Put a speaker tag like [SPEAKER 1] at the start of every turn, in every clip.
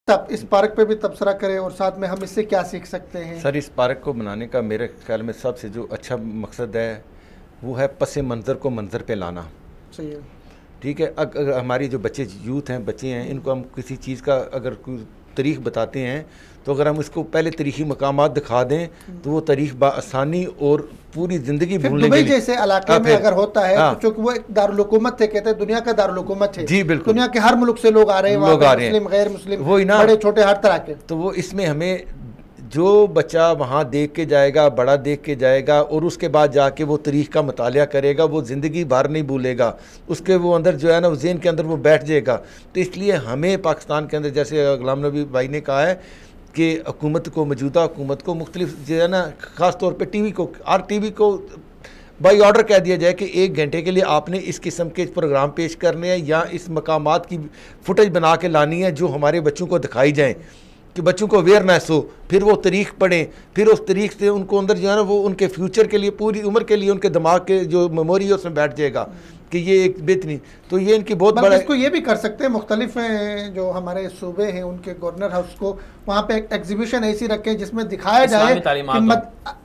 [SPEAKER 1] تب اس پارک پہ بھی تبصرہ کریں اور ساتھ میں ہم اس سے کیا سیکھ سکتے ہیں؟
[SPEAKER 2] سر اس پارک کو بنانے کا میرے خیال میں سب سے جو اچھا مقصد ہے وہ ہے پس منظر کو منظر پہ لانا.
[SPEAKER 1] صحیح ہے.
[SPEAKER 2] ٹھیک ہے. اگر ہماری جو یوتھ ہیں بچے ہیں ان کو ہم کسی چیز کا اگر کوئی تاریخ بتاتے ہیں تو اگر ہم اس کو پہلے تاریخی مقامات دکھا دیں تو وہ تاریخ بآسانی اور پوری زندگی بھولنے کے لیے.
[SPEAKER 1] دبئی جیسے علاقے میں اگر ہوتا ہے تو چونکہ وہ ایک دارالحکومت تھے، کہتے ہیں دنیا کا دارالحکومت ہے.
[SPEAKER 2] جی بالکل.
[SPEAKER 1] دنیا کے ہر ملک سے لوگ آ رہے ہیں، مسلم غیر مسلم بڑے چھوٹے ہر طرح کے.
[SPEAKER 2] تو وہ اس میں ہمیں جو بچہ وہاں دیکھ کے جائے گا، بڑا دیکھ کے جائے گا اور اس کے بعد جا کے وہ تاریخ کا مطالعہ کرے گا، وہ زندگی بھر نہیں بھولے گا. اس کے وہ اندر جو ہے نا ذہن کے اندر وہ بیٹھ جائے گا. تو اس لیے ہمیں پاکستان کے اندر جیسے غلام نبی بھائی نے کہا ہے کہ حکومت کو، موجودہ حکومت کو مختلف جو ہے نا خاص طور پہ ٹی وی کو بائی آرڈر کہہ دیا جائے کہ 1 گھنٹے کے لیے آپ نے اس قسم کے پروگرام پیش کرنے ہیں یا اس مقامات کی فوٹیج بنا کے لانی ہے جو ہمارے بچوں کو دکھائی جائیں کہ بچوں کو اویئرنیس ہو. پھر وہ تاریخ پڑھیں، پھر اس تاریخ سے ان کو اندر جو ہے نا وہ ان کے فیوچر کے لیے پوری عمر کے لیے ان کے دماغ کے جو میموری ہے اس میں بیٹھ جائے گا کہ یہ ایک بہترین. تو یہ ان کی بہت بڑا.
[SPEAKER 1] اس کو یہ بھی کر سکتے ہیں مختلف جو ہمارے صوبے ہیں ان کے گورنر ہاؤس کو وہاں پہ ایک ایگزیبیشن ایسی رکھیں جس میں دکھایا جائے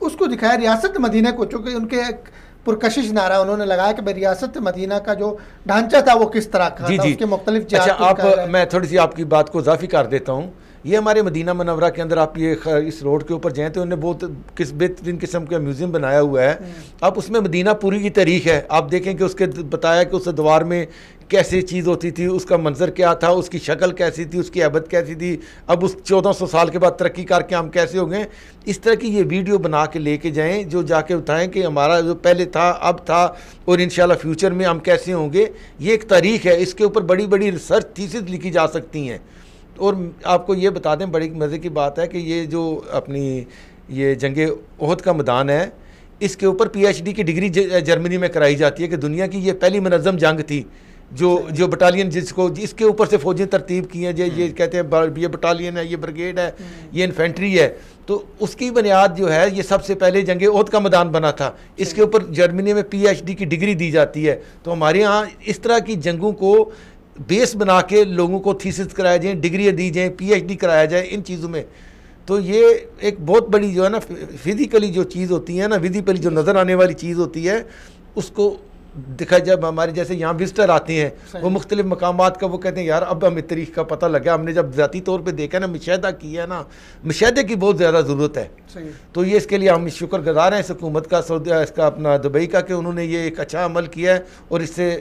[SPEAKER 1] اس کو دکھایا ریاست مدینہ کو، چونکہ ان کے ایک پرکشش نعرہ انہوں نے لگایا کہ ریاست مدینہ کا جو ڈھانچہ تھا وہ کس طرح کا تھا، اس کے مختلف جہات.
[SPEAKER 2] اچھا میں تھوڑی سی آپ کی بات کو اضافی کر دیتا ہوں. یہ ہمارے مدینہ منورہ کے اندر آپ یہ اس روڈ کے اوپر جائیں تو انہوں نے بہت بہترین قسم کا میوزیم بنایا ہوا ہے. اب اس میں مدینہ پوری کی تاریخ ہے. آپ دیکھیں کہ اس کے بتایا کہ اس دوار میں کیسی چیز ہوتی تھی، اس کا منظر کیا تھا، اس کی شکل کیسی تھی، اس کی عبادت کیسی تھی. اب اس 1400 سال کے بعد ترقی کر کے ہم کیسے ہو گئے. اس طرح کی یہ ویڈیو بنا کے لے کے جائیں جو جا کے بتائیں کہ ہمارا جو پہلے تھا اب تھا اور انشاءاللہ فیوچر میں ہم کیسے ہوں گے. یہ ایک تاریخ ہے، اس کے اوپر بڑی بڑی ریسرچ تھیسز لکھی جا سکتی ہیں. اور آپ کو یہ بتا دیں بڑی مزے کی بات ہے کہ یہ جو اپنی یہ جنگ احد کا میدان ہے اس کے اوپر PhD کی ڈگری جرمنی میں کرائی جاتی ہے کہ دنیا کی یہ پہلی منظم جنگ تھی جو بٹالین جس کے اوپر سے فوجیں ترتیب کی ہیں. یہ کہتے ہیں یہ بٹالین ہے، یہ بریگیڈ ہے، یہ انفینٹری ہے. تو اس کی بنیاد جو ہے یہ سب سے پہلے جنگ احد کا میدان بنا تھا. اس کے اوپر جرمنی میں PhD کی ڈگری دی جاتی ہے. تو ہمارے ہاں اس طرح کی جنگوں کو بیس بنا کے لوگوں کو تھیسس کرایا جائیں، ڈگریاں دی جائیں، PhD کرایا جائے ان چیزوں میں. تو یہ ایک بہت بڑی جو ہے نا فزیکلی جو چیز ہوتی ہے نا، ویزیبلی جو نظر آنے والی چیز ہوتی ہے اس کو دکھا. جب ہمارے جیسے یہاں وزٹر آتے ہیں وہ مختلف مقامات کا وہ کہتے ہیں یار اب ہمیں تاریخ کا پتہ لگا، ہم نے جب ذاتی طور پہ دیکھا نا، مشاہدہ کیا ہے نا، مشاہدے کی بہت زیادہ ضرورت ہے. تو یہ اس کے لیے ہم شکر گزار ہیں اس حکومت کا، اس کا اپنا دبئی کا، کہ انہوں نے یہ ایک اچھا عمل کیا ہے. اور اس سے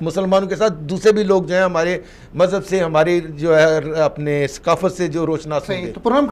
[SPEAKER 2] مسلمانوں کے ساتھ دوسرے بھی لوگ جو ہیں ہمارے مذہب سے، ہمارے جو ہے اپنے ثقافت سے جو روشناس ہیں.